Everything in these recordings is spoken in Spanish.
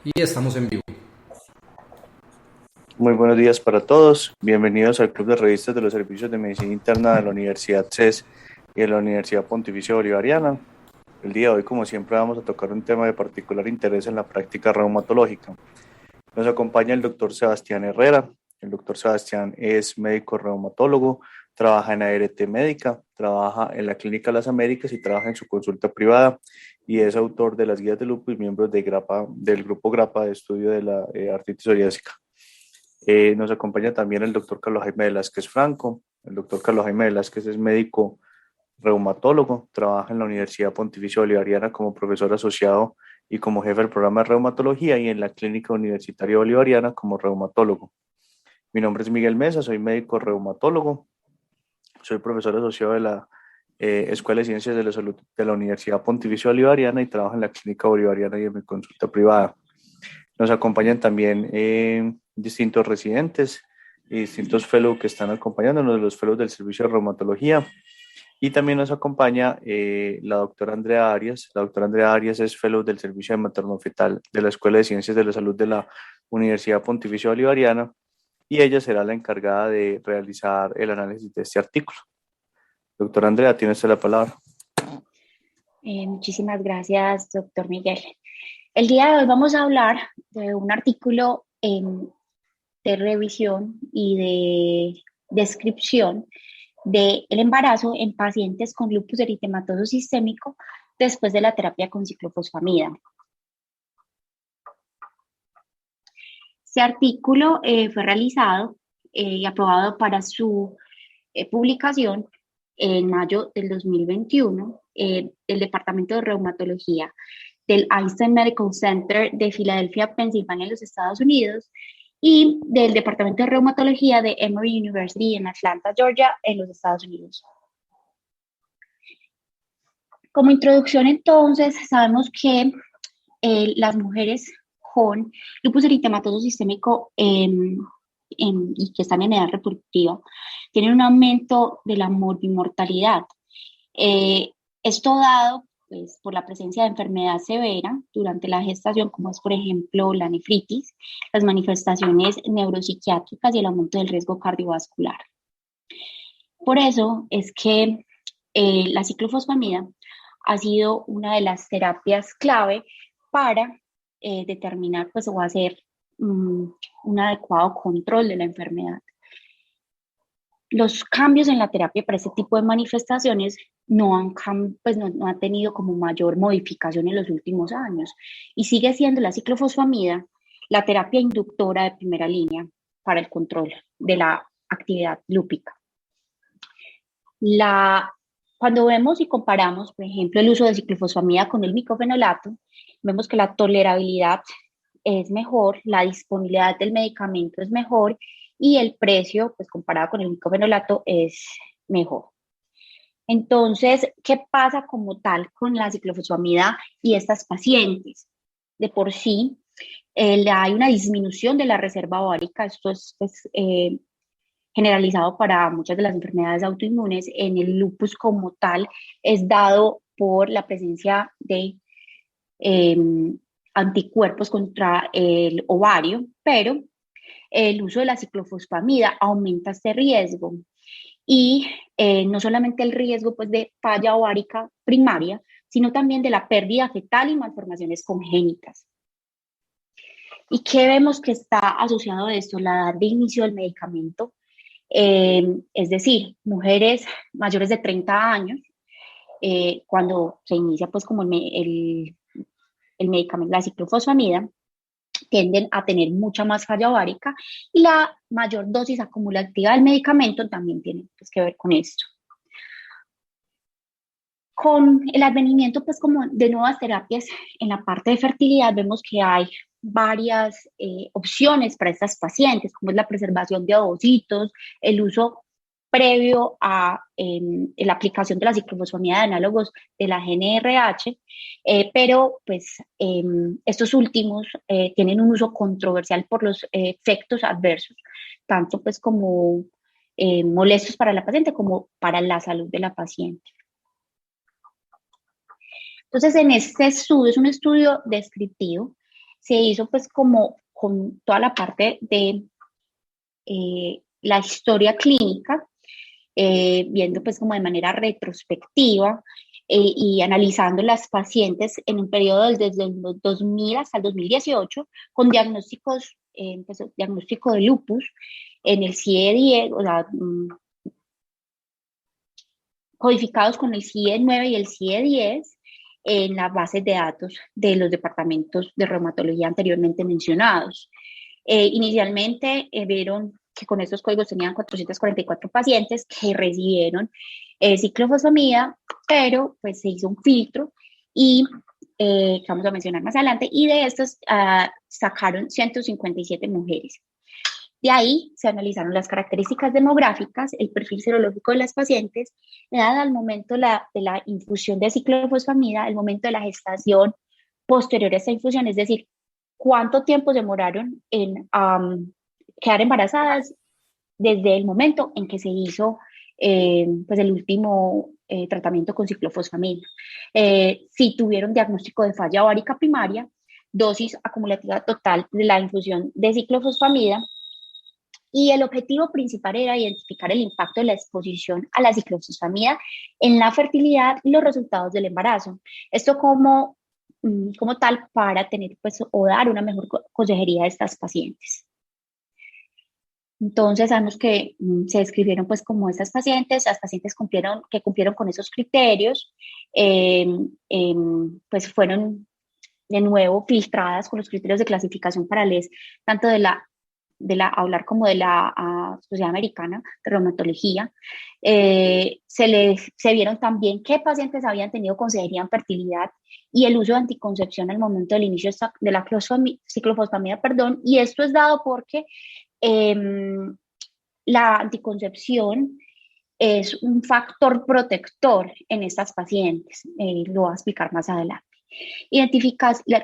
Y estamos en vivo. Muy buenos días para todos. Bienvenidos al Club de Revistas de los Servicios de Medicina Interna de la Universidad CES y de la Universidad Pontificia Bolivariana. El día de hoy, como siempre, vamos a tocar un tema de particular interés en la práctica reumatológica. Nos acompaña el doctor Sebastián Herrera. El doctor Sebastián es médico reumatólogo, trabaja en ART Médica, trabaja en la Clínica Las Américas y trabaja en su consulta privada y es autor de las guías de lupus y miembros de GRAPA, del grupo GRAPA de estudio de la artritis psoriásica. Nos acompaña también el doctor Carlos Jaime Velázquez Franco. El doctor Carlos Jaime Velázquez es médico reumatólogo, trabaja en la Universidad Pontificia Bolivariana como profesor asociado y como jefe del programa de reumatología y en la Clínica Universitaria Bolivariana como reumatólogo. Mi nombre es Miguel Mesa, soy médico reumatólogo, soy profesor asociado de la Escuela de Ciencias de la Salud de la Universidad Pontificia Bolivariana y trabajo en la Clínica Bolivariana y en mi consulta privada. Nos acompañan también distintos residentes y distintos fellows que están acompañándonos, los fellows del servicio de reumatología. Y también nos acompaña la doctora Andrea Arias. La doctora Andrea Arias es fellow del servicio de materno-fetal de la Escuela de Ciencias de la Salud de la Universidad Pontificia Bolivariana y ella será la encargada de realizar el análisis de este artículo. Doctora Andrea, tiene usted la palabra. Muchísimas gracias, doctor Miguel. El día de hoy vamos a hablar de un artículo de revisión y de descripción del embarazo en pacientes con lupus eritematoso sistémico después de la terapia con ciclofosfamida. Este artículo fue realizado y aprobado para su publicación en mayo del 2021 del Departamento de Reumatología del Einstein Medical Center de Filadelfia, Pensilvania, en los Estados Unidos, y del Departamento de Reumatología de Emory University en Atlanta, Georgia, en los Estados Unidos. Como introducción, entonces, sabemos que las mujeres con lupus eritematoso sistémico y que están en edad reproductiva tienen un aumento de la morbimortalidad. Esto dado pues, por la presencia de enfermedad severa durante la gestación, como es, por ejemplo, la nefritis, las manifestaciones neuropsiquiátricas y el aumento del riesgo cardiovascular. Por eso es que la ciclofosfamida ha sido una de las terapias clave para determinar pues, o hacer un adecuado control de la enfermedad. Los cambios en la terapia para este tipo de manifestaciones no han tenido como mayor modificación en los últimos años y sigue siendo la ciclofosfamida la terapia inductora de primera línea para el control de la actividad lúpica. Cuando vemos y comparamos, por ejemplo, el uso de ciclofosfamida con el micofenolato, vemos que la tolerabilidad es mejor, la disponibilidad del medicamento es mejor y el precio, pues comparado con el micofenolato, es mejor. Entonces, ¿qué pasa como tal con la ciclofosfamida y estas pacientes? De por sí, hay una disminución de la reserva ovárica, esto es generalizado para muchas de las enfermedades autoinmunes. En el lupus como tal es dado por la presencia de anticuerpos contra el ovario, pero el uso de la ciclofosfamida aumenta este riesgo y no solamente el riesgo pues, de falla ovárica primaria, sino también de la pérdida fetal y malformaciones congénitas. ¿Y qué vemos que está asociado a esto? La edad de inicio del medicamento, es decir, mujeres mayores de 30 años, cuando se inicia pues como el medicamento, la ciclofosfamida, tienden a tener mucha más falla ovárica y la mayor dosis acumulativa del medicamento también tiene pues, que ver con esto. Con el advenimiento pues como de nuevas terapias en la parte de fertilidad vemos que hay varias opciones para estas pacientes, como es la preservación de ovocitos, el uso previo a la aplicación de la ciclofosfamida de análogos de la GnRH, pero pues estos últimos tienen un uso controversial por los efectos adversos, tanto pues como molestos para la paciente como para la salud de la paciente. Entonces, en este estudio, es un estudio descriptivo, se hizo pues como con toda la parte de la historia clínica, viendo pues como de manera retrospectiva y analizando las pacientes en un periodo desde el 2000 hasta el 2018 con diagnósticos, pues, diagnóstico de lupus en el CIE-10, o sea, codificados con el CIE-9 y el CIE-10 en las bases de datos de los departamentos de reumatología anteriormente mencionados. Inicialmente vieron que con estos códigos tenían 444 pacientes que recibieron ciclofosfamida, pero pues se hizo un filtro y que vamos a mencionar más adelante, y de estos sacaron 157 mujeres. De ahí se analizaron las características demográficas, el perfil serológico de las pacientes, la edad al momento de la infusión de ciclofosfamida, el momento de la gestación posterior a esta infusión, es decir, cuánto tiempo demoraron en quedar embarazadas desde el momento en que se hizo pues el último tratamiento con ciclofosfamida. Si tuvieron diagnóstico de falla ovárica primaria, dosis acumulativa total de la infusión de ciclofosfamida, y el objetivo principal era identificar el impacto de la exposición a la ciclofosfamida en la fertilidad y los resultados del embarazo. Esto como tal para tener pues o dar una mejor consejería a estas pacientes. Entonces sabemos que se describieron pues como estas pacientes, las pacientes que cumplieron con esos criterios, pues fueron de nuevo filtradas con los criterios de clasificación para LES, tanto de la hablar como de la Sociedad Americana de Reumatología. Se vieron también qué pacientes habían tenido consejería en fertilidad y el uso de anticoncepción al momento del inicio de la ciclofosfamida, y esto es dado porque la anticoncepción es un factor protector en estas pacientes, lo voy a explicar más adelante.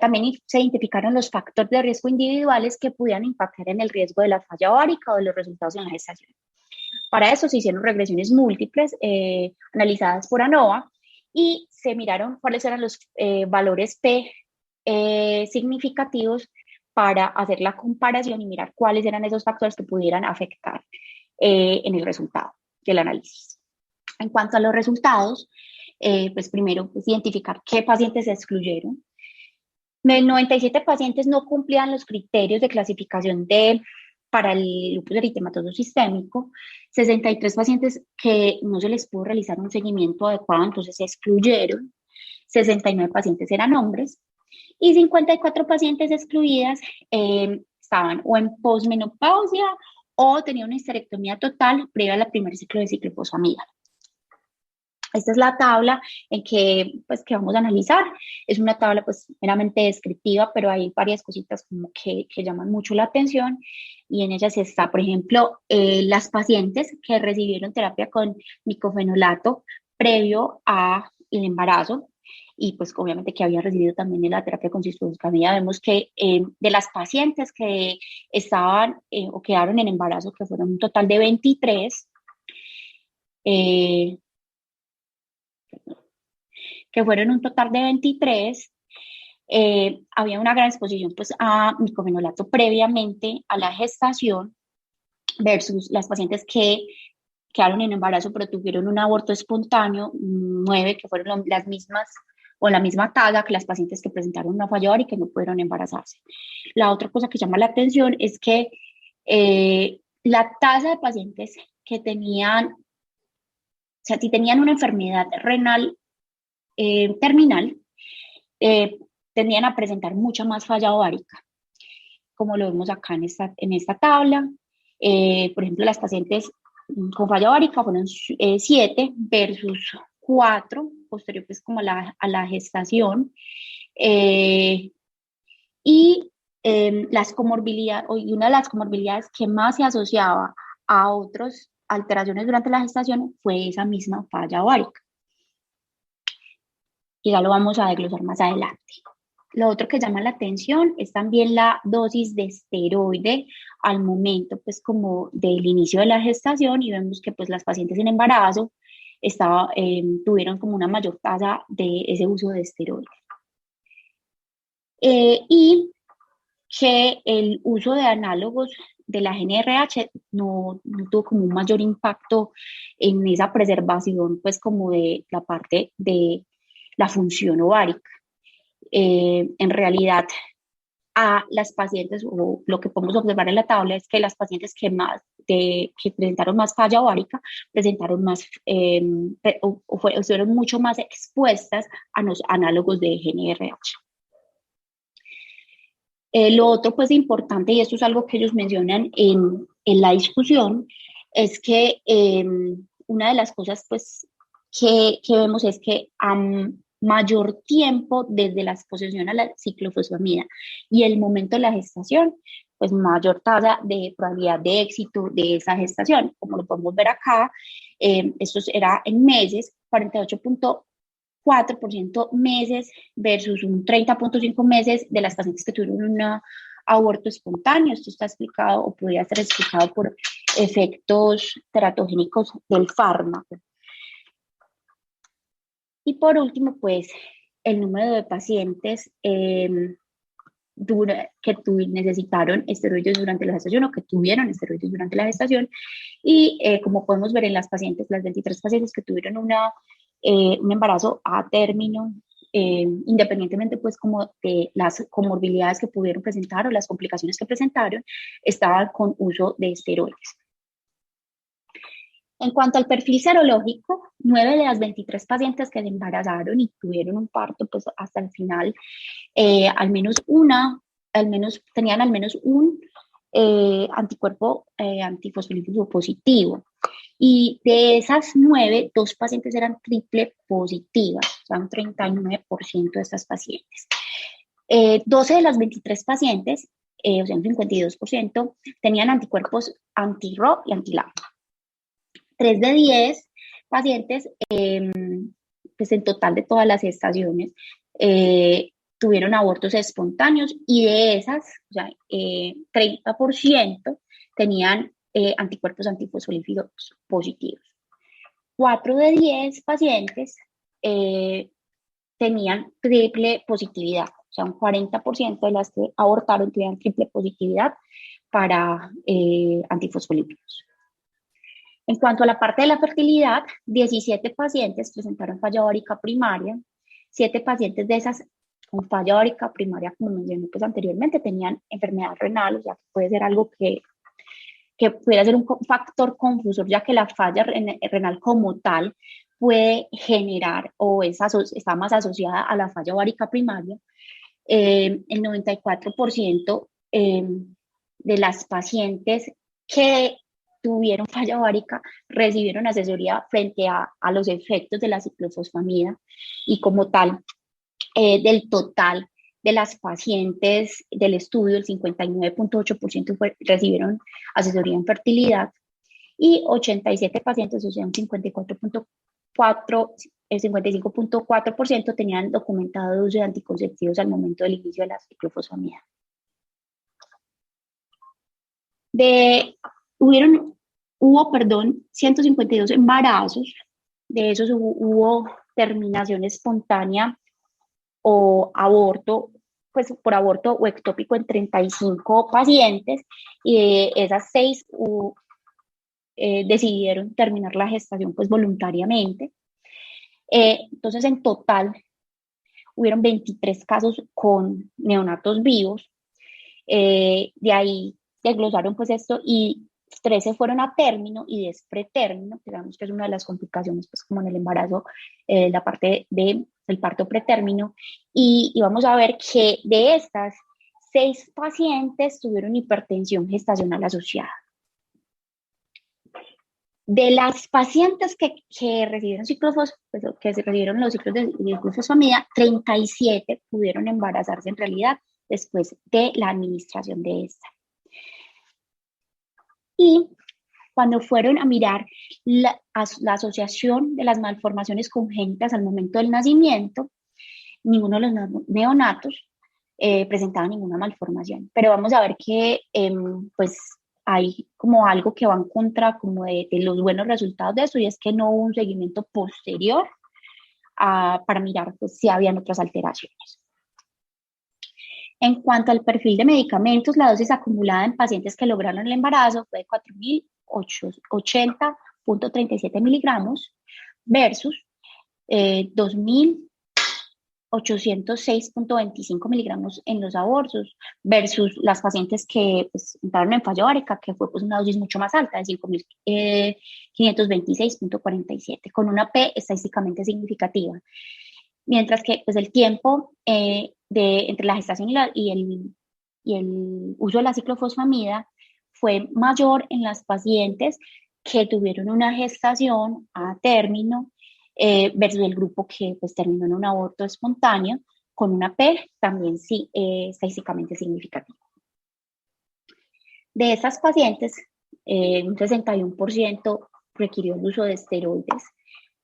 También se identificaron los factores de riesgo individuales que pudieran impactar en el riesgo de la falla ovárica o de los resultados en la gestación. Para eso se hicieron regresiones múltiples analizadas por ANOVA y se miraron cuáles eran los valores P significativos para hacer la comparación y mirar cuáles eran esos factores que pudieran afectar en el resultado del análisis. En cuanto a los resultados, pues primero pues, identificar qué pacientes se excluyeron. 97 pacientes no cumplían los criterios de clasificación para el lupus eritematoso sistémico, 63 pacientes que no se les pudo realizar un seguimiento adecuado, entonces se excluyeron, 69 pacientes eran hombres, y 54 pacientes excluidas estaban o en posmenopausia o tenían una histerectomía total previa al primer ciclo de ciclofosfamida. Esta es la tabla que vamos a analizar. Es una tabla pues meramente descriptiva, pero hay varias cositas como que llaman mucho la atención, y en ellas está, por ejemplo, las pacientes que recibieron terapia con micofenolato previo al embarazo, y pues obviamente que habían recibido también la terapia con ciclofosfamida. Vemos que de las pacientes que estaban o quedaron en embarazo, que fueron un total de 23, había una gran exposición pues, a micofenolato previamente a la gestación versus las pacientes que quedaron en embarazo pero tuvieron un aborto espontáneo, 9 que fueron las mismas o la misma talla que las pacientes que presentaron una falla ovárica y que no pudieron embarazarse. La otra cosa que llama la atención es que la tasa de pacientes que tenían, si tenían una enfermedad renal terminal, tendían a presentar mucha más falla ovárica, como lo vemos acá en esta tabla. Por ejemplo, las pacientes con falla ovárica fueron 7 versus 4, posterior pues como a la gestación. Las comorbilidades, y una de las comorbilidades que más se asociaba a otras alteraciones durante la gestación fue esa misma falla ovárica. Y ya lo vamos a desglosar más adelante. Lo otro que llama la atención es también la dosis de esteroide al momento, pues, como del inicio de la gestación, y vemos que, pues, las pacientes en embarazo tuvieron como una mayor tasa de ese uso de esteroide. Y que el uso de análogos de la GNRH no tuvo como un mayor impacto en esa preservación, pues como de la parte de la función ovárica. En realidad, a las pacientes, o lo que podemos observar en la tabla es que las pacientes que presentaron más falla ovárica presentaron más, estuvieron mucho más expuestas a los análogos de GNRH. Lo otro, pues, importante, y esto es algo que ellos mencionan en la discusión, es que una de las cosas, pues, que vemos es que a mayor tiempo desde la exposición a la ciclofosfamida y el momento de la gestación, pues mayor tasa de probabilidad de éxito de esa gestación. Como lo podemos ver acá, esto era en meses, 48.4% meses versus un 30.5 meses de las pacientes que tuvieron un aborto espontáneo. Esto está explicado o podría ser explicado por efectos teratogénicos del fármaco. Y por último, pues el número de pacientes que necesitaron esteroides durante la gestación o que tuvieron esteroides durante la gestación. Y como podemos ver en las pacientes, las 23 pacientes que tuvieron un embarazo a término, independientemente pues como de las comorbilidades que pudieron presentar o las complicaciones que presentaron, estaban con uso de esteroides. En cuanto al perfil serológico, 9 de las 23 pacientes que se embarazaron y tuvieron un parto pues hasta el final, tenían al menos un anticuerpo antifosfolípido positivo. Y de esas 9, 2 pacientes eran triple positivas, o sea, un 39% de estas pacientes. 12 de las 23 pacientes, o sea, un 52%, tenían anticuerpos anti-RO y anti-LAMP. 3 de 10 pacientes, pues en total de todas las gestaciones, tuvieron abortos espontáneos y de esas, o sea, 30% tenían anticuerpos antifosfolípidos positivos. 4 de 10 pacientes tenían triple positividad, o sea, un 40% de las que abortaron tenían triple positividad para antifosfolípidos. En cuanto a la parte de la fertilidad, 17 pacientes presentaron falla ovárica primaria, 7 pacientes de esas con falla ovárica primaria, como mencioné pues anteriormente, tenían enfermedad renal, o sea, que puede ser algo que pudiera ser un factor confusor, ya que la falla renal como tal puede generar o está más asociada a la falla ovárica primaria. El 94% de las pacientes que tuvieron falla ovárica recibieron asesoría frente a los efectos de la ciclofosfamida, y como tal, del total de las pacientes del estudio, el 59.8% recibieron asesoría en fertilidad y 87 pacientes, o sea, un 55.4% tenían documentado uso de anticonceptivos al momento del inicio de la ciclofosfamida. Hubo 152 embarazos, de esos hubo terminación espontánea o aborto, pues por aborto o ectópico en 35 pacientes, y de esas 6 decidieron terminar la gestación pues voluntariamente. Entonces en total hubieron 23 casos con neonatos vivos, de ahí desglosaron pues esto y 13 fueron a término y 10 pretérmino, digamos que es una de las complicaciones pues como en el embarazo, la parte del parto pretérmino, y vamos a ver que de estas 6 pacientes tuvieron hipertensión gestacional asociada. De las pacientes que recibieron recibieron los ciclos de ciclofosfamida, 37 pudieron embarazarse en realidad después de la administración de esta. Y cuando fueron a mirar la asociación de las malformaciones congénitas al momento del nacimiento, ninguno de los neonatos presentaba ninguna malformación. Pero vamos a ver que pues hay como algo que va en contra como de los buenos resultados de eso, y es que no hubo un seguimiento posterior para mirar pues, si habían otras alteraciones. En cuanto al perfil de medicamentos, la dosis acumulada en pacientes que lograron el embarazo fue de 4.080.37 miligramos versus 2.806.25 miligramos en los abortos versus las pacientes que pues, entraron en fallo árica, que fue pues, una dosis mucho más alta, de 5.526.47, con una P estadísticamente significativa. Mientras que pues, el tiempo entre la gestación y el uso de la ciclofosfamida fue mayor en las pacientes que tuvieron una gestación a término versus el grupo que pues, terminó en un aborto espontáneo con una P también sí, estadísticamente significativa. De esas pacientes, un 61% requirió el uso de esteroides,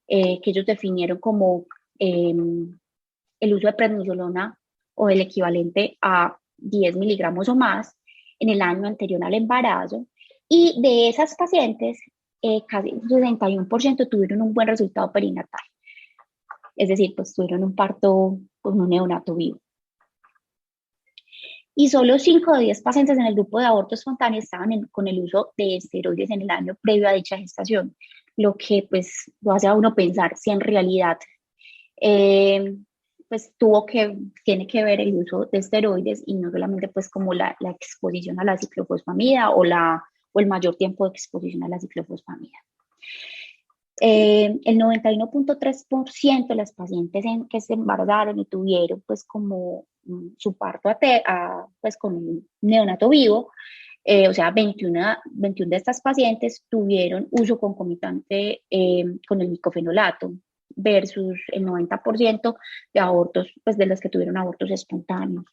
que ellos definieron como el uso de prednisolona o el equivalente a 10 miligramos o más en el año anterior al embarazo. Y de esas pacientes, casi un 61% tuvieron un buen resultado perinatal. Es decir, pues tuvieron un parto con un neonato vivo. Y solo 5 de 10 pacientes en el grupo de aborto espontáneo estaban con el uso de esteroides en el año previo a dicha gestación, lo que pues lo hace a uno pensar si en realidad pues tiene que ver el uso de esteroides y no solamente pues como la exposición a la ciclofosfamida o el mayor tiempo de exposición a la ciclofosfamida. El 91.3% de las pacientes que se embarazaron y tuvieron pues como su parto pues con un neonato vivo, o sea, 21 de estas pacientes tuvieron uso concomitante con el micofenolato versus el 90% de abortos, pues de los que tuvieron abortos espontáneos.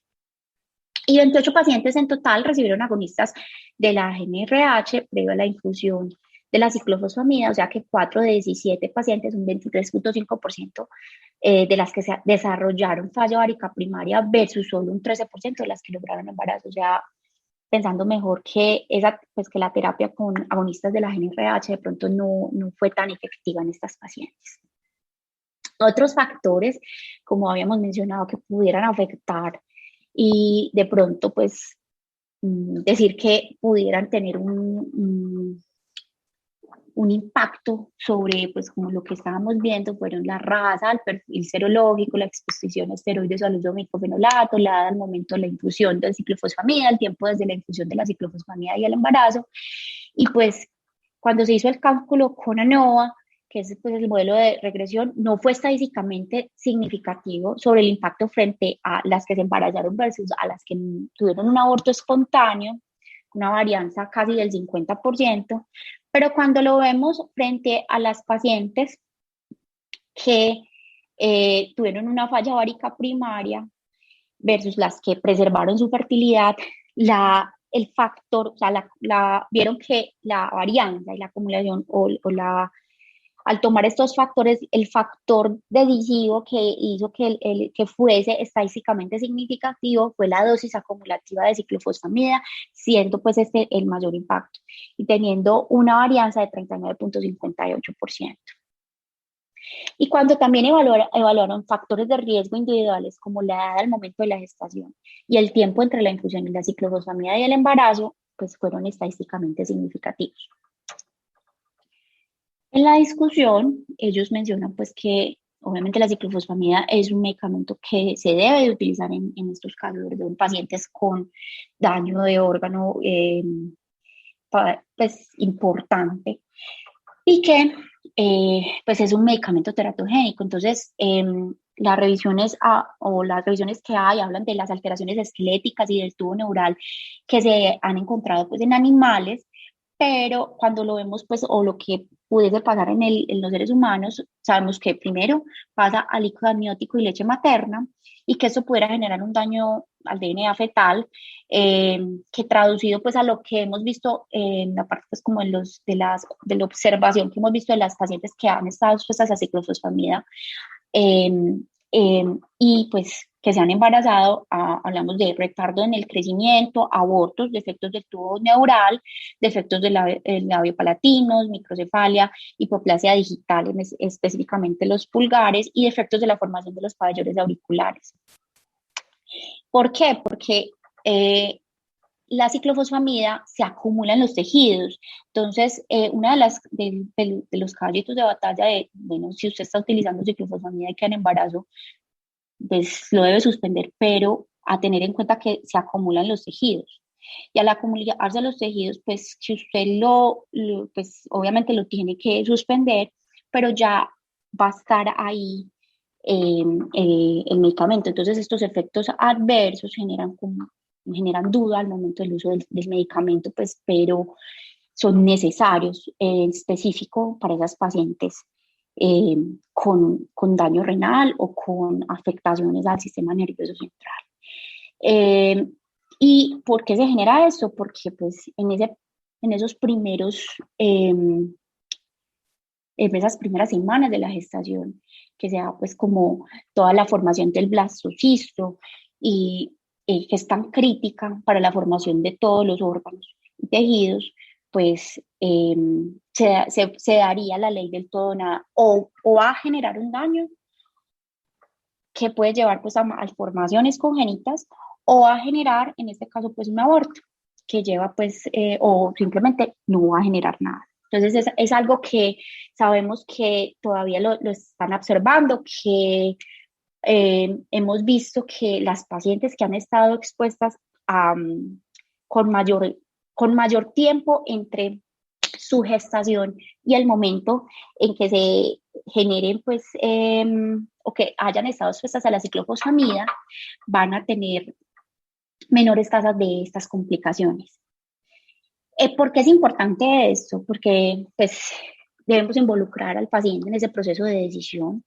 Y 28 pacientes en total recibieron agonistas de la GnRH previo a la infusión de la ciclofosfamida, o sea que 4 de 17 pacientes, un 23.5% de las que se desarrollaron fallo árica primaria versus solo un 13% de las que lograron embarazo, o sea, pensando mejor que pues que la terapia con agonistas de la GnRH de pronto no fue tan efectiva en estas pacientes. Otros factores, como habíamos mencionado, que pudieran afectar y de pronto, pues, decir que pudieran tener un impacto sobre, pues, como lo que estábamos viendo, fueron la raza, el perfil serológico, la exposición a esteroides o al uso de micofenolato, la edad al momento de la infusión del ciclofosfamida, el tiempo desde la infusión de la ciclofosfamida y el embarazo. Y pues, cuando se hizo el cálculo con ANOVA, que es pues, el modelo de regresión, no fue estadísticamente significativo sobre el impacto frente a las que se embarazaron versus a las que tuvieron un aborto espontáneo, una varianza casi del 50%, pero cuando lo vemos frente a las pacientes que tuvieron una falla ovárica primaria versus las que preservaron su fertilidad, el factor, o sea, vieron que la varianza y la acumulación al tomar estos factores, el factor decisivo que hizo que fuese estadísticamente significativo fue la dosis acumulativa de ciclofosfamida, siendo pues el mayor impacto y teniendo una varianza de 39.58%. Y cuando también evaluaron factores de riesgo individuales como la edad al momento de la gestación y el tiempo entre la infusión de la ciclofosfamida y el embarazo, pues fueron estadísticamente significativos. En la discusión, ellos mencionan pues que obviamente la ciclofosfamida es un medicamento que se debe de utilizar en estos casos, en pacientes con daño de órgano pues importante y que pues es un medicamento teratogénico. Entonces, las revisiones que hay hablan de las alteraciones esqueléticas y del tubo neural que se han encontrado pues en animales, pero cuando lo vemos, pues, o lo que pudiese pasar en los seres humanos, sabemos que primero pasa a líquido amniótico y leche materna, y que eso pudiera generar un daño al DNA fetal, que traducido pues a lo que hemos visto en la parte pues como de la observación que hemos visto de las pacientes que han estado expuestas a ciclofosfamida, y pues que se han embarazado, hablamos de retardo en el crecimiento, abortos, defectos del tubo neural, defectos del labio palatino, microcefalia, hipoplasia digital, específicamente los pulgares, y defectos de la formación de los pabellones auriculares. ¿Por qué? Porque la ciclofosfamida se acumula en los tejidos. Entonces, una de los caballitos de batalla de, bueno, si usted está utilizando ciclofosfamida y queda en embarazo, pues lo debe suspender, pero a tener en cuenta que se acumulan los tejidos. Y al acumularse los tejidos, pues si usted pues obviamente lo tiene que suspender, pero ya va a estar ahí el medicamento. Entonces estos efectos adversos generan duda al momento del uso del medicamento, pues, pero son necesarios en específico para esas pacientes con daño renal o con afectaciones al sistema nervioso central. ¿Y por qué se genera esto? Porque pues en esos primeros, en esas primeras semanas de la gestación, que se da pues como toda la formación del blastocisto y que es tan crítica para la formación de todos los órganos y tejidos, pues se daría la ley del todo nada, o va a generar un daño que puede llevar pues a malformaciones congénitas o a generar, en este caso, pues un aborto que lleva pues, o simplemente no va a generar nada. Entonces es algo que sabemos que todavía lo están observando, que hemos visto que las pacientes que han estado expuestas a, con, mayor, con mayor tiempo entre su gestación y el momento en que se generen, pues, o que hayan estado expuestas a la ciclofosfamida, van a tener menores tasas de estas complicaciones. ¿Por qué es importante esto? Porque, pues, debemos involucrar al paciente en ese proceso de decisión,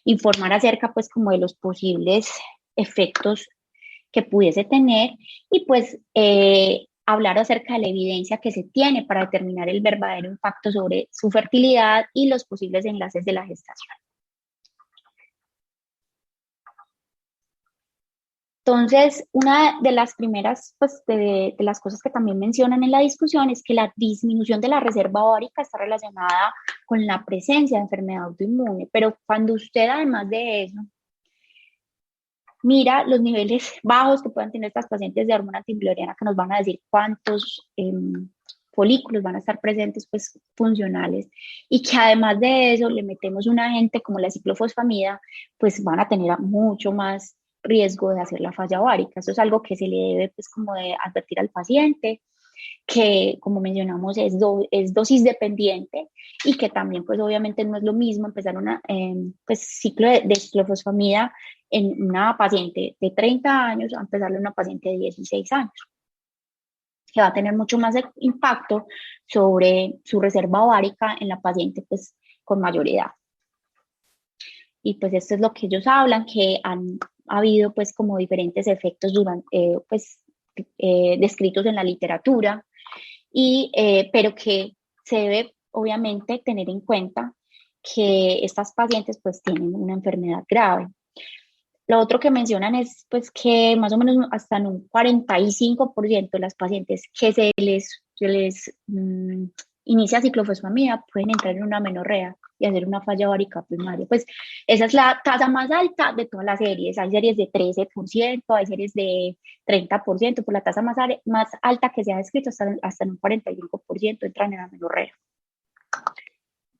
informar acerca, pues, como de los posibles efectos que pudiese tener y, pues, hablar acerca de la evidencia que se tiene para determinar el verdadero impacto sobre su fertilidad y los posibles enlaces de la gestación. Entonces, una de las primeras, pues, de las cosas que también mencionan en la discusión es que la disminución de la reserva ovárica está relacionada con la presencia de enfermedad autoinmune, pero cuando usted, además de eso, mira los niveles bajos que puedan tener estas pacientes de hormona tiroideana, que nos van a decir cuántos folículos van a estar presentes, pues, funcionales, y que además de eso le metemos un agente como la ciclofosfamida, pues van a tener mucho más riesgo de hacer la falla ovárica. Eso es algo que se le debe, pues, como de advertir al paciente, que como mencionamos es dosis dependiente y que también pues obviamente no es lo mismo empezar una pues, ciclo de ciclofosfamida en una paciente de 30 años a empezarle a una paciente de 16 años, que va a tener mucho más impacto sobre su reserva ovárica en la paciente pues con mayor edad. Y pues esto es lo que ellos hablan, que han habido pues como diferentes efectos durante, descritos en la literatura, pero que se debe obviamente tener en cuenta que estas pacientes pues tienen una enfermedad grave. Lo otro que mencionan es pues que más o menos hasta en un 45% de las pacientes que se les inicia ciclofosfamida pueden entrar en una menorrea y hacer una falla ovárica primaria. Pues esa es la tasa más alta de todas las series. Hay series de 13%, hay series de 30%, por la tasa más alta que se ha descrito hasta en un 45% entran en la menorrea.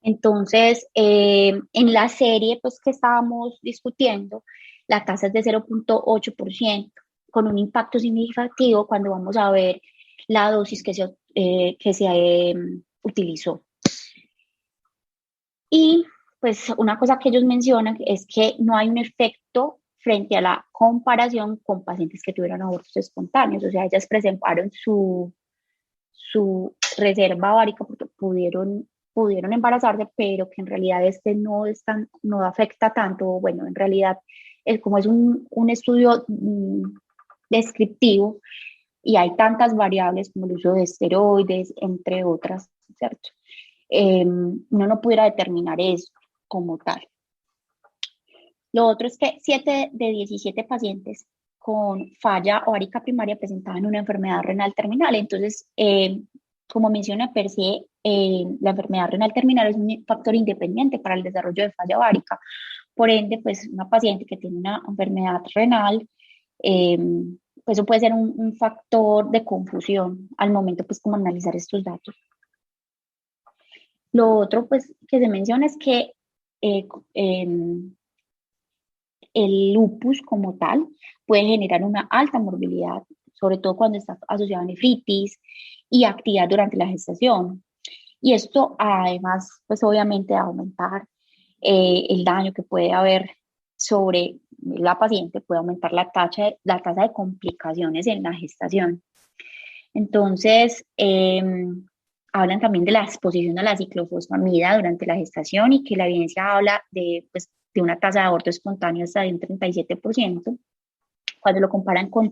Entonces, en la serie pues, que estábamos discutiendo, la tasa es de 0.8%, con un impacto significativo cuando vamos a ver la dosis que se utilizó. Y pues una cosa que ellos mencionan es que no hay un efecto frente a la comparación con pacientes que tuvieron abortos espontáneos, o sea, ellas preservaron su reserva ovárica porque pudieron embarazarse, pero que en realidad no afecta tanto. Bueno, en realidad, como es un estudio descriptivo y hay tantas variables como el uso de esteroides, entre otras, ¿cierto? Uno no pudiera determinar eso como tal. Lo otro es que 7 de 17 pacientes con falla ovárica primaria presentaban una enfermedad renal terminal. Entonces, como menciona per se, la enfermedad renal terminal es un factor independiente para el desarrollo de falla ovárica. Por ende, pues una paciente que tiene una enfermedad renal Eh, pues eso puede ser un factor de confusión al momento pues como analizar estos datos. Lo otro pues que se menciona es que eh, em, el lupus como tal puede generar una alta morbilidad, sobre todo cuando está asociado a nefritis y actividad durante la gestación. Y esto además, pues obviamente de aumentar el daño que puede haber sobre la paciente, puede aumentar la tasa de complicaciones en la gestación. Entonces, hablan también de la exposición a la ciclofosfamida durante la gestación y que la evidencia habla de, pues, de una tasa de aborto espontáneo hasta de un 37%. Cuando lo comparan con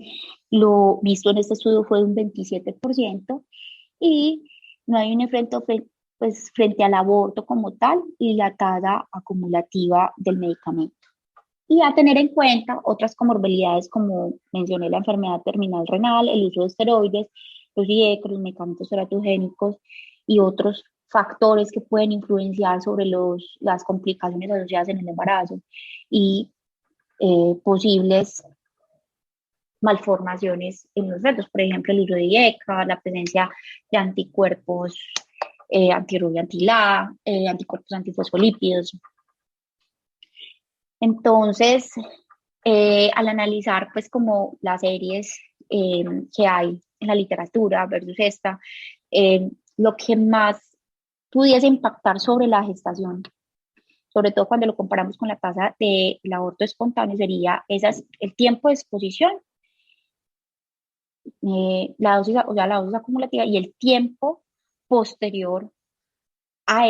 lo visto en este estudio fue de un 27%, y no hay un efecto pues, frente al aborto como tal y la tasa acumulativa del medicamento. Y a tener en cuenta otras comorbilidades como mencioné la enfermedad terminal renal, el uso de esteroides, los IECROS, los medicamentos teratogénicos y otros factores que pueden influenciar sobre las complicaciones asociadas en el embarazo y posibles malformaciones en los fetos, por ejemplo, el uso de IECA, la presencia de anticuerpos antirrubia, antilá, anticuerpos antifosfolípidos. Entonces, al analizar pues como las series que hay en la literatura versus esta, lo que más pudiese impactar sobre la gestación, sobre todo cuando lo comparamos con la tasa del aborto espontáneo, sería el tiempo de exposición, la dosis acumulativa y el tiempo posterior a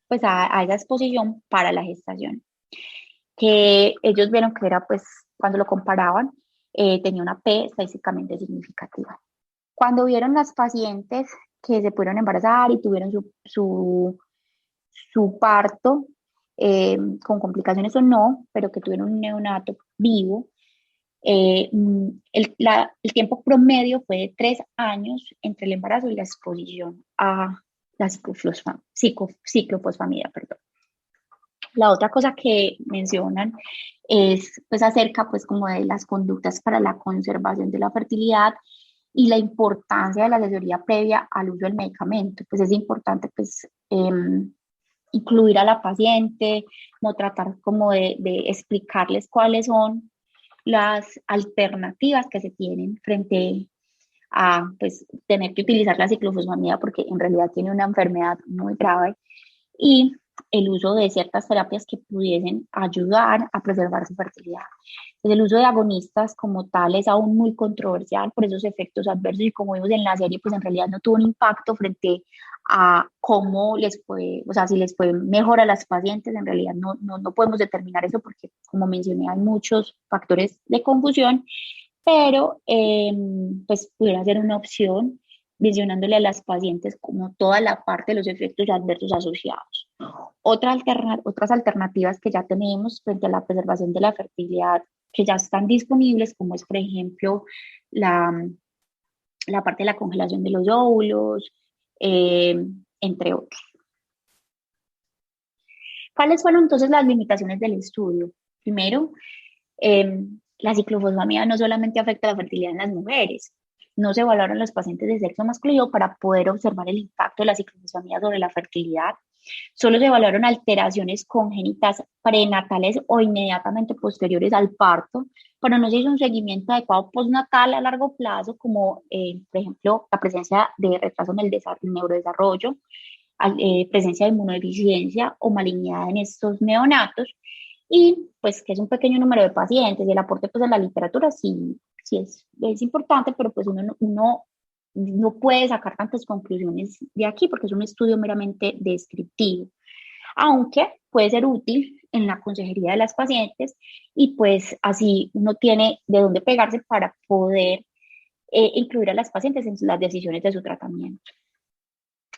pues a esa exposición para la gestación, que ellos vieron que era, pues, cuando lo comparaban, tenía una P estadísticamente significativa. Cuando vieron las pacientes que se pudieron embarazar y tuvieron su parto, con complicaciones o no, pero que tuvieron un neonato vivo, el tiempo promedio fue de 3 años entre el embarazo y la exposición a la ciclofosfamida, perdón. La otra cosa que mencionan es pues acerca pues como de las conductas para la conservación de la fertilidad y la importancia de la asesoría previa al uso del medicamento. Pues es importante pues incluir a la paciente, como tratar como de explicarles cuáles son las alternativas que se tienen frente a pues tener que utilizar la ciclofosfamida porque en realidad tiene una enfermedad muy grave, y el uso de ciertas terapias que pudiesen ayudar a preservar su fertilidad. Pues el uso de agonistas como tal es aún muy controversial por esos efectos adversos, y como vimos en la serie, pues en realidad no tuvo un impacto frente a cómo les puede, o sea, si les puede mejorar a las pacientes. En realidad no podemos determinar eso porque, como mencioné, hay muchos factores de confusión, pero pues pudiera ser una opción mencionándole a las pacientes como toda la parte de los efectos adversos asociados. Otras alternativas que ya tenemos frente a la preservación de la fertilidad, que ya están disponibles, como es, por ejemplo, la, la parte de la congelación de los óvulos, eh, entre otros. ¿Cuáles fueron entonces las limitaciones del estudio? Primero, la ciclofosfamida no solamente afecta la fertilidad en las mujeres, no se evaluaron los pacientes de sexo masculino para poder observar el impacto de la ciclofosfamida sobre la fertilidad. Solo se evaluaron alteraciones congénitas prenatales o inmediatamente posteriores al parto, pero no se hizo un seguimiento adecuado postnatal a largo plazo, como por ejemplo la presencia de retraso en el neurodesarrollo, presencia de inmunodeficiencia o malignidad en estos neonatos, y pues que es un pequeño número de pacientes, y el aporte pues de la literatura sí es importante, pero pues uno no puede sacar tantas conclusiones de aquí porque es un estudio meramente descriptivo, aunque puede ser útil en la consejería de las pacientes, y pues así uno tiene de dónde pegarse para poder incluir a las pacientes en las decisiones de su tratamiento.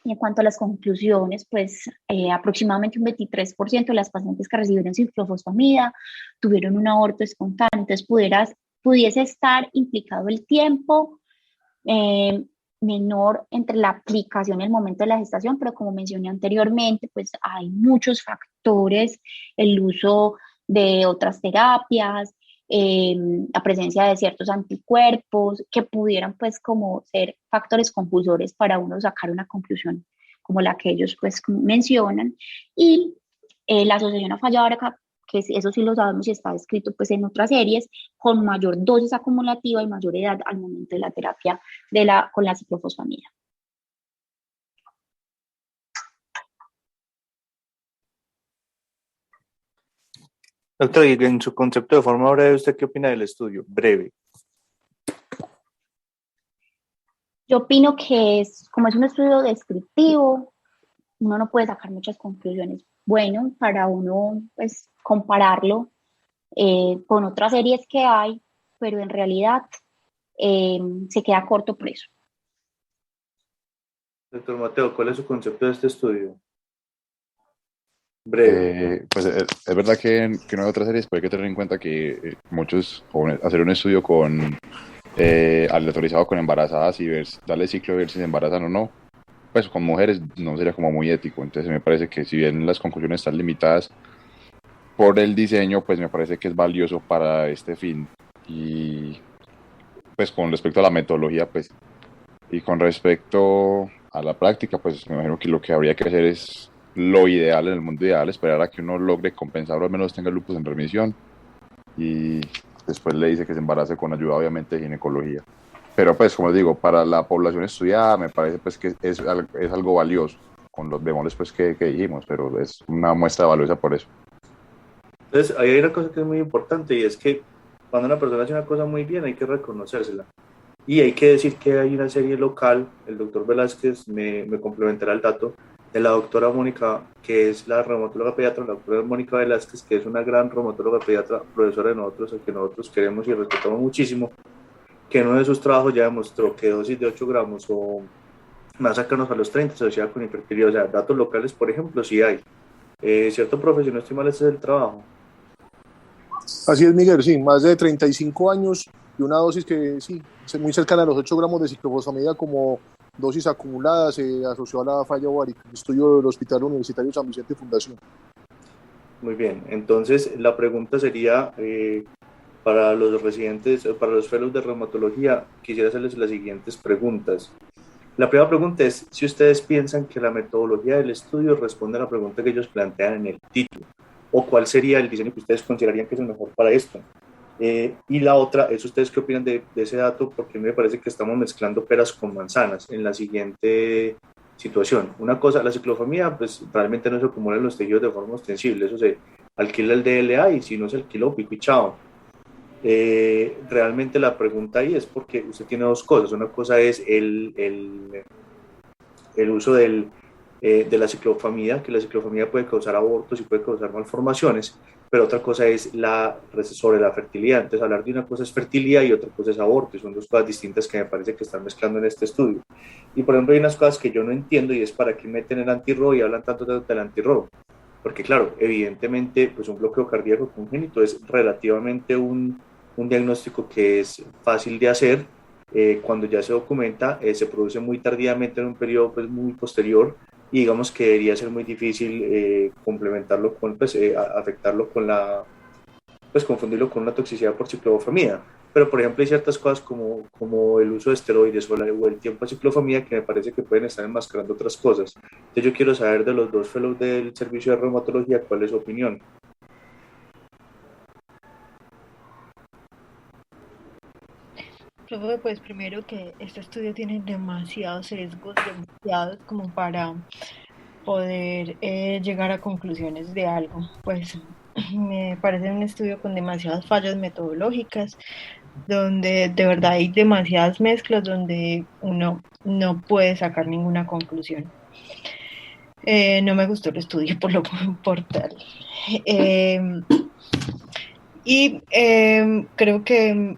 Y en cuanto a las conclusiones, pues aproximadamente un 23% de las pacientes que recibieron ciclofosfamida tuvieron un aborto espontáneo. Entonces pudiese estar implicado el tiempo eh, menor entre la aplicación y el momento de la gestación, pero como mencioné anteriormente, pues hay muchos factores, el uso de otras terapias, la presencia de ciertos anticuerpos que pudieran pues como ser factores confusores para uno sacar una conclusión como la que ellos pues mencionan. Y la asociación ha fallado ahora, que eso sí lo sabemos y está escrito pues en otras series, con mayor dosis acumulativa y mayor edad al momento de la terapia con la ciclofosfamida. Doctor, y en su concepto de forma breve, ¿usted qué opina del estudio? Breve. Yo opino que como es un estudio descriptivo, uno no puede sacar muchas conclusiones. Bueno, para uno pues compararlo con otras series que hay, pero en realidad se queda corto por eso. Doctor Mateo, ¿cuál es su concepto de este estudio? Breve. Pues es verdad que no hay otras series, pero hay que tener en cuenta que muchos, hacer un estudio con aleatorizado con embarazadas y darle ciclo de ver si se embarazan o no, pues con mujeres no sería como muy ético. Entonces me parece que si bien las conclusiones están limitadas por el diseño, pues me parece que es valioso para este fin. Y pues con respecto a la metodología, pues, y con respecto a la práctica, pues me imagino que lo que habría que hacer es lo ideal, en el mundo ideal, esperar a que uno logre compensar o al menos tenga lupus en remisión y después le dice que se embarace con ayuda obviamente de ginecología. Pero pues como les digo, para la población estudiada me parece pues que es algo valioso con los bemoles pues que dijimos, pero es una muestra valiosa por eso. Entonces, ahí hay una cosa que es muy importante y es que cuando una persona hace una cosa muy bien hay que reconocérsela. Y hay que decir que hay una serie local, el doctor Velázquez me complementará el dato, de la doctora Mónica, que es la reumatóloga pediatra, la doctora Mónica Velázquez, que es una gran reumatóloga pediatra, profesora de nosotros, a que nosotros queremos y respetamos muchísimo, que en uno de sus trabajos ya demostró que dosis de 8 gramos o más cercanos a los 30 se asociaba con infertilidad. O sea, datos locales, por ejemplo, sí hay. ¿Cierto, profe? Si no estoy mal, ese es el trabajo. Así es, Miguel, sí, más de 35 años y una dosis que sí, muy cercana a los 8 gramos de ciclofosfamida como dosis acumulada se asoció a la falla ovárica, estudio del Hospital Universitario San Vicente Fundación. Muy bien, entonces la pregunta sería, para los residentes, para los fellows de reumatología, quisiera hacerles las siguientes preguntas. La primera pregunta es si ustedes piensan que la metodología del estudio responde a la pregunta que ellos plantean en el título, o cuál sería el diseño que ustedes considerarían que es el mejor para esto. Y la otra es ustedes qué opinan de ese dato, porque me parece que estamos mezclando peras con manzanas en la siguiente situación. Una cosa, la ciclofamida, pues realmente no se acumula en los tejidos de forma ostensible, eso se alquila el DLA y si no se alquiló, pico y chao. Realmente la pregunta ahí es porque usted tiene dos cosas. Una cosa es el uso de la ciclofamida, que la ciclofamida puede causar abortos y puede causar malformaciones, pero otra cosa es sobre la fertilidad. Entonces, hablar de una cosa es fertilidad y otra cosa es aborto, y son dos cosas distintas que me parece que están mezclando en este estudio. Y, por ejemplo, hay unas cosas que yo no entiendo y es para qué meten el anti-RO y hablan tanto del anti-RO. Porque, claro, evidentemente, pues un bloqueo cardíaco congénito es relativamente un diagnóstico que es fácil de hacer. Cuando ya se documenta, se produce muy tardíamente en un periodo pues, muy posterior y digamos que debería ser muy difícil complementarlo con, pues, afectarlo con pues confundirlo con una toxicidad por ciclofamida. Pero, por ejemplo, hay ciertas cosas como el uso de esteroides o el tiempo de ciclofamida que me parece que pueden estar enmascarando otras cosas. Entonces, yo quiero saber de los dos fellows del servicio de reumatología, ¿cuál es su opinión? Profe, pues primero que este estudio tiene demasiados sesgos, demasiados como para poder llegar a conclusiones de algo. Pues me parece un estudio con demasiadas fallas metodológicas, donde de verdad hay demasiadas mezclas, donde uno no puede sacar ninguna conclusión. No me gustó el estudio por tal. Creo que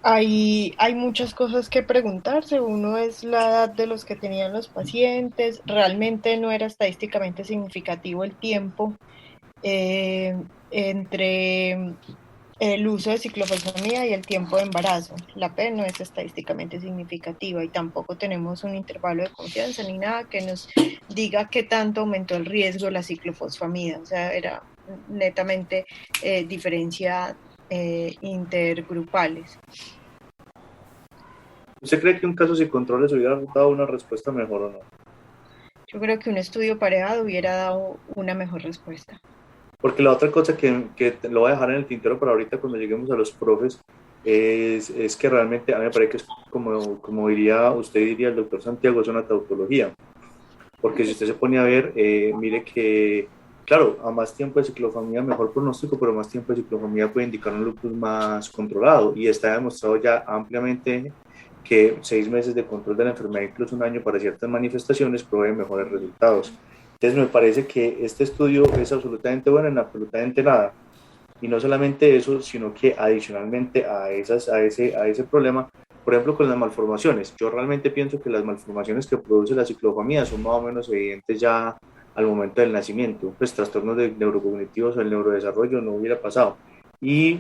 hay muchas cosas que preguntarse. Uno es la edad de los que tenían los pacientes. Realmente no era estadísticamente significativo el tiempo entre el uso de ciclofosfamida y el tiempo de embarazo. La P no es estadísticamente significativa y tampoco tenemos un intervalo de confianza ni nada que nos diga qué tanto aumentó el riesgo la ciclofosfamida. O sea, era netamente diferencia intergrupales. ¿Usted cree que un casos y controles hubiera dado una respuesta mejor o no? Yo creo que un estudio parejado hubiera dado una mejor respuesta. Porque la otra cosa que lo voy a dejar en el tintero para ahorita cuando lleguemos a los profes es que realmente a mí me parece que es como diría, usted diría el doctor Santiago, es una tautología. Porque si usted se pone a ver, mire que, claro, a más tiempo de ciclofamida mejor pronóstico, pero más tiempo de ciclofamida puede indicar un lupus más controlado. Y está demostrado ya ampliamente que 6 meses de control de la enfermedad, incluso un año para ciertas manifestaciones, proveen mejores resultados. Entonces me parece que este estudio es absolutamente bueno en absolutamente nada. Y no solamente eso, sino que adicionalmente a ese problema, por ejemplo, con las malformaciones. Yo realmente pienso que las malformaciones que produce la ciclofamida son más o menos evidentes ya al momento del nacimiento. Pues trastornos neurocognitivos o el neurodesarrollo no hubiera pasado. Y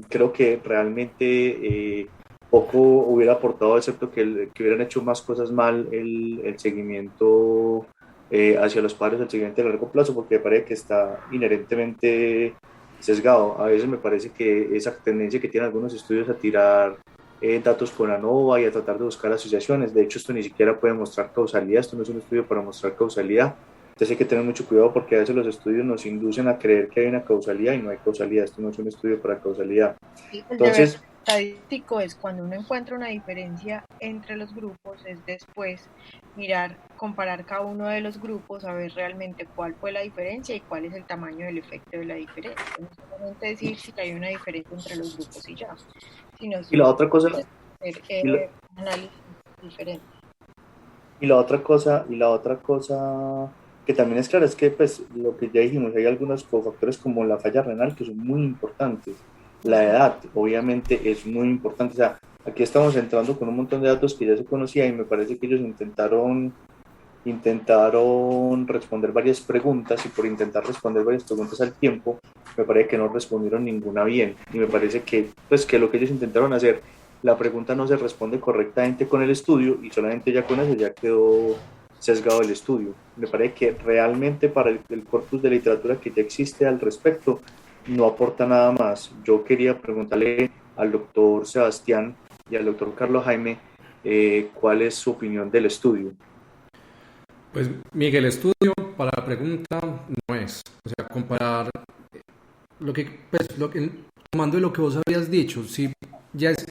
creo que realmente poco hubiera aportado, excepto que hubieran hecho más cosas mal el seguimiento hacia los padres, el seguimiento a largo plazo, porque me parece que está inherentemente sesgado. A veces me parece que esa tendencia que tienen algunos estudios a tirar datos con ANOVA y a tratar de buscar asociaciones, de hecho esto ni siquiera puede mostrar causalidad, esto no es un estudio para mostrar causalidad, entonces hay que tener mucho cuidado porque a veces los estudios nos inducen a creer que hay una causalidad y no hay causalidad, esto no es un estudio para causalidad. Entonces, Estadístico es cuando uno encuentra una diferencia entre los grupos, es después comparar cada uno de los grupos, a ver realmente cuál fue la diferencia y cuál es el tamaño del efecto de la diferencia. No solamente decir si hay una diferencia entre los grupos y ya, sino y la otra cosa, hacer análisis diferente. Y la otra cosa que también es clara es que, pues, lo que ya dijimos, hay algunos cofactores como la falla renal que son muy importantes. La edad, obviamente, es muy importante. O sea, aquí estamos entrando con un montón de datos que ya se conocía y me parece que ellos intentaron responder varias preguntas y por intentar responder varias preguntas al tiempo, me parece que no respondieron ninguna bien. Y me parece que, pues, que lo que ellos intentaron hacer, la pregunta no se responde correctamente con el estudio y solamente ya con eso ya quedó sesgado el estudio. Me parece que realmente para el corpus de literatura que ya existe al respecto no aporta nada más. Yo quería preguntarle al doctor Sebastián y al doctor Carlos Jaime cuál es su opinión del estudio. Pues Miguel, el estudio para la pregunta no es, o sea, comparar tomando de lo que vos habías dicho, si ya es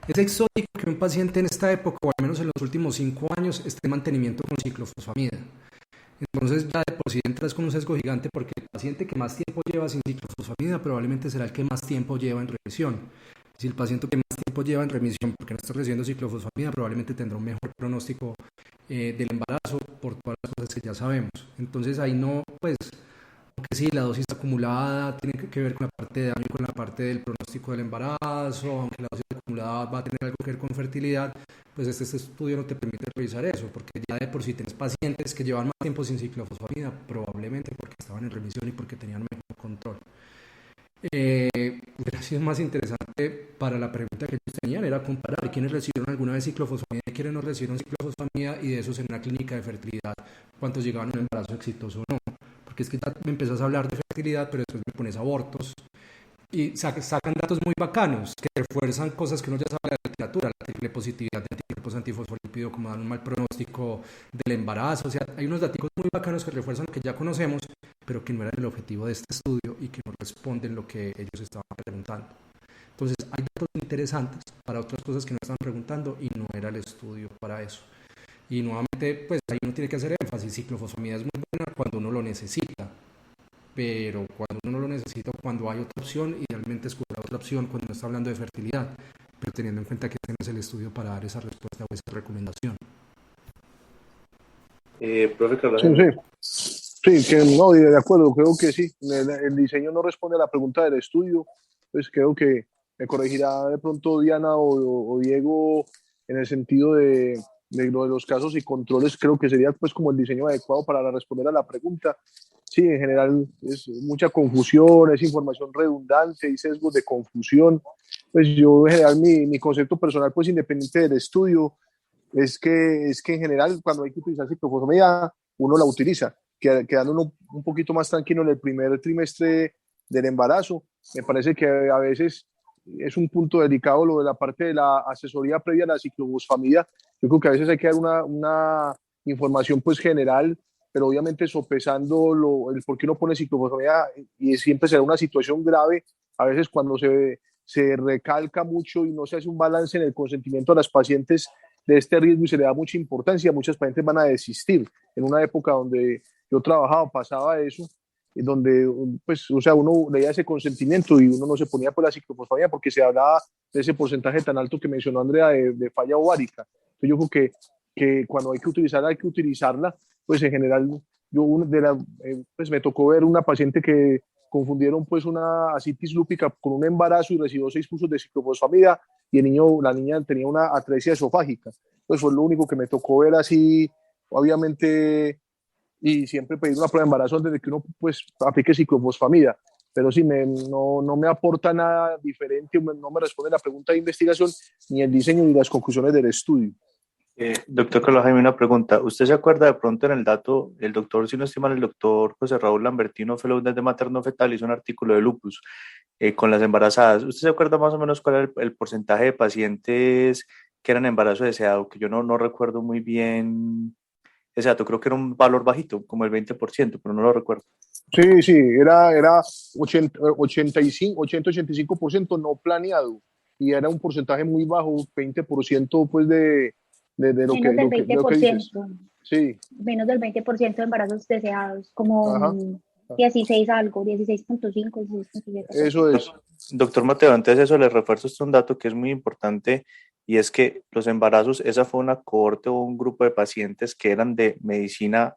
exótico que un paciente en esta época, o al menos en los últimos 5 años, esté en mantenimiento con ciclofosfamida. Entonces ya de por sí entras con un sesgo gigante porque el paciente que más tiempo lleva sin ciclofosfamida probablemente será el que más tiempo lleva en remisión. Si el paciente que más tiempo lleva en remisión porque no está recibiendo ciclofosfamida probablemente tendrá un mejor pronóstico del embarazo por todas las cosas que ya sabemos. Entonces ahí no, pues, aunque sí, la dosis acumulada tiene que ver con la parte de daño y con la parte del pronóstico del embarazo, aunque la dosis acumulada va a tener algo que ver con fertilidad, pues este estudio no te permite revisar eso, porque ya de por sí tienes pacientes que llevan más tiempo sin ciclofosfamida, probablemente porque estaban en remisión y porque tenían mejor control. Hubiera sido más interesante para la pregunta que ellos tenían, era comparar quiénes recibieron alguna vez ciclofosfamida y quiénes no recibieron ciclofosfamida y de esos en una clínica de fertilidad, cuántos llegaban a un embarazo exitoso o no. Porque es que ya me empezás a hablar de fertilidad, pero después me pones abortos y sacan datos muy bacanos que refuerzan cosas que uno ya sabe de la literatura, la triple positividad de anticuerpos antifosfolípido, como dan un mal pronóstico del embarazo. O sea, hay unos datos muy bacanos que refuerzan lo que ya conocemos, pero que no eran el objetivo de este estudio y que no responden lo que ellos estaban preguntando. Entonces, hay datos interesantes para otras cosas que no están preguntando y no era el estudio para eso. Y nuevamente, pues ahí uno tiene que hacer énfasis, ciclofosfamida es muy buena cuando uno lo necesita, pero cuando uno no lo necesita, cuando hay otra opción, idealmente escoger otra opción cuando uno está hablando de fertilidad, pero teniendo en cuenta que este no es el estudio para dar esa respuesta o esa recomendación. Profe Carlos. Sí, que no, de acuerdo, creo que sí. El diseño no responde a la pregunta del estudio, pues creo que me corregirá de pronto Diana o Diego en el sentido de lo de los casos y controles. Creo que sería pues como el diseño adecuado para responder a la pregunta. Sí, en general es mucha confusión, es información redundante, hay sesgos de confusión. Pues yo en general mi concepto personal, pues independiente del estudio, es que en general cuando hay que utilizar ciclofosfamida, uno la utiliza, quedando uno un poquito más tranquilo en el primer trimestre del embarazo. Me parece que a veces es un punto delicado lo de la parte de la asesoría previa a la ciclobosfamida. Yo creo que a veces hay que dar una información pues general, pero obviamente sopesando el por qué uno pone ciclobosfamida, y siempre será una situación grave, a veces cuando se recalca mucho y no se hace un balance en el consentimiento a las pacientes de este riesgo y se le da mucha importancia, muchas pacientes van a desistir. En una época donde yo trabajaba, pasaba eso, donde pues, o sea, uno leía ese consentimiento y uno no se ponía por la ciclofosfamida porque se hablaba de ese porcentaje tan alto que mencionó Andrea de falla ovárica. Entonces yo creo que cuando hay que utilizarla, pues en general pues me tocó ver una paciente que confundieron pues una asitis lúpica con un embarazo y recibió 6 cursos de ciclofosfamida y la niña tenía una atresia esofágica. Pues fue lo único que me tocó ver así, obviamente, y siempre pedir una prueba de embarazo antes de que uno pues aplique ciclofosfamida. Pero sí, no me aporta nada diferente, no me responde la pregunta de investigación, ni el diseño, ni las conclusiones del estudio. Doctor Carlos Jaime, una pregunta. ¿Usted se acuerda de pronto en el dato, el doctor, si no estoy mal, el doctor José Raúl Lambertino, fellow de materno fetal, hizo un artículo de lupus con las embarazadas? ¿Usted se acuerda más o menos cuál era el porcentaje de pacientes que eran embarazo deseado? Que yo no recuerdo muy bien ese dato, creo que era un valor bajito, como el 20%, pero no lo recuerdo. Sí, era 85% no planeado y era un porcentaje muy bajo, 20% pues de lo Menos del lo que dices. 20%. Sí. Menos del 20% de embarazos deseados, como Ajá. 16 algo, 16.5, 16.7. Eso es. Doctor Mateo, antes de eso le refuerzo un dato que es muy importante, y es que los embarazos, esa fue una cohorte o un grupo de pacientes que eran de medicina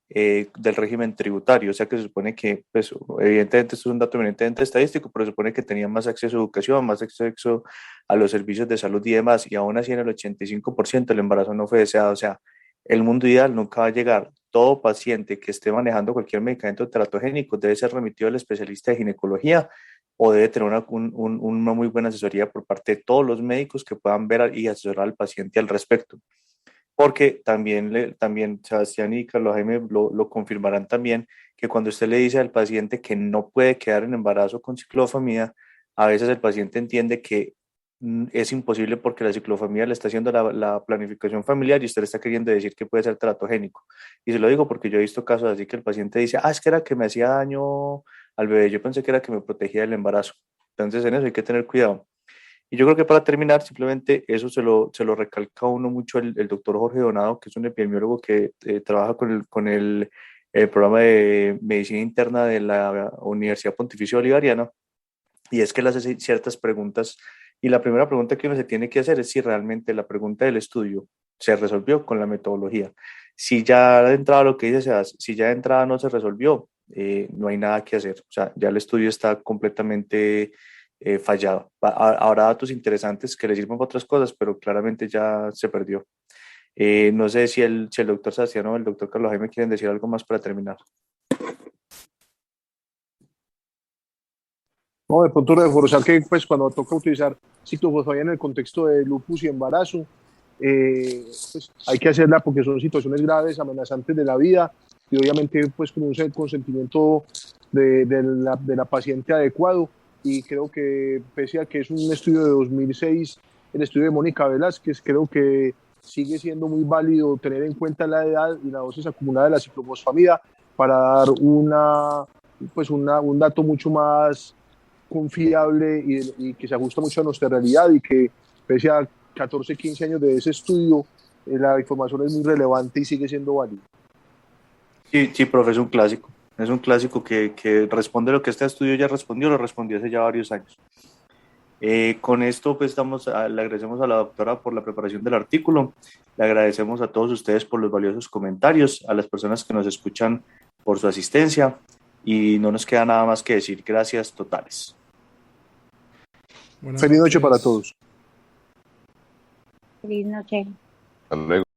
del régimen tributario, o sea que se supone que, pues, evidentemente esto es un dato eminentemente estadístico, pero se supone que tenían más acceso a educación, más acceso a los servicios de salud y demás, y aún así en el 85% el embarazo no fue deseado. O sea, el mundo ideal nunca va a llegar. Todo paciente que esté manejando cualquier medicamento teratogénico debe ser remitido al especialista de ginecología o debe tener una muy buena asesoría por parte de todos los médicos que puedan ver y asesorar al paciente al respecto. Porque también Sebastián y Carlos Jaime lo confirmarán también, que cuando usted le dice al paciente que no puede quedar en embarazo con ciclofamida, a veces el paciente entiende que es imposible porque la ciclofamida le está haciendo la planificación familiar y usted le está queriendo decir que puede ser teratogénico. Y se lo digo porque yo he visto casos así que el paciente dice, es que era que me hacía daño al bebé, yo pensé que era que me protegía del embarazo. Entonces en eso hay que tener cuidado. Y yo creo que para terminar, simplemente eso se lo recalca a uno mucho el doctor Jorge Donado, que es un epidemiólogo que trabaja con el programa de medicina interna de la Universidad Pontificia Bolivariana, y es que él hace ciertas preguntas, y la primera pregunta que uno se tiene que hacer es si realmente la pregunta del estudio se resolvió con la metodología. Si ya de entrada lo que dice Sebas, si ya de entrada no se resolvió, no hay nada que hacer, o sea, ya el estudio está completamente fallado. Habrá datos interesantes que le sirvan para otras cosas, pero claramente ya se perdió. No sé si el doctor Sebastián o el doctor Carlos Jaime quieren decir algo más para terminar. No, de pronto reforzar que pues cuando toca utilizar ciclofosfamida en el contexto de lupus y embarazo, pues hay que hacerla porque son situaciones graves, amenazantes de la vida, y obviamente pues con un consentimiento de la paciente adecuado. Y creo que pese a que es un estudio de 2006, el estudio de Mónica Velázquez, creo que sigue siendo muy válido tener en cuenta la edad y la dosis acumulada de la ciclofosfamida para dar un dato mucho más confiable y que se ajusta mucho a nuestra realidad, y que pese a 14, 15 años de ese estudio, la información es muy relevante y sigue siendo válida. Sí, profe, es un clásico. Es un clásico que responde lo que este estudio ya respondió, lo respondió hace ya varios años. Con esto pues le agradecemos a la doctora por la preparación del artículo, le agradecemos a todos ustedes por los valiosos comentarios, a las personas que nos escuchan por su asistencia, y no nos queda nada más que decir gracias totales. Feliz noche para todos. Feliz noche. Hasta luego.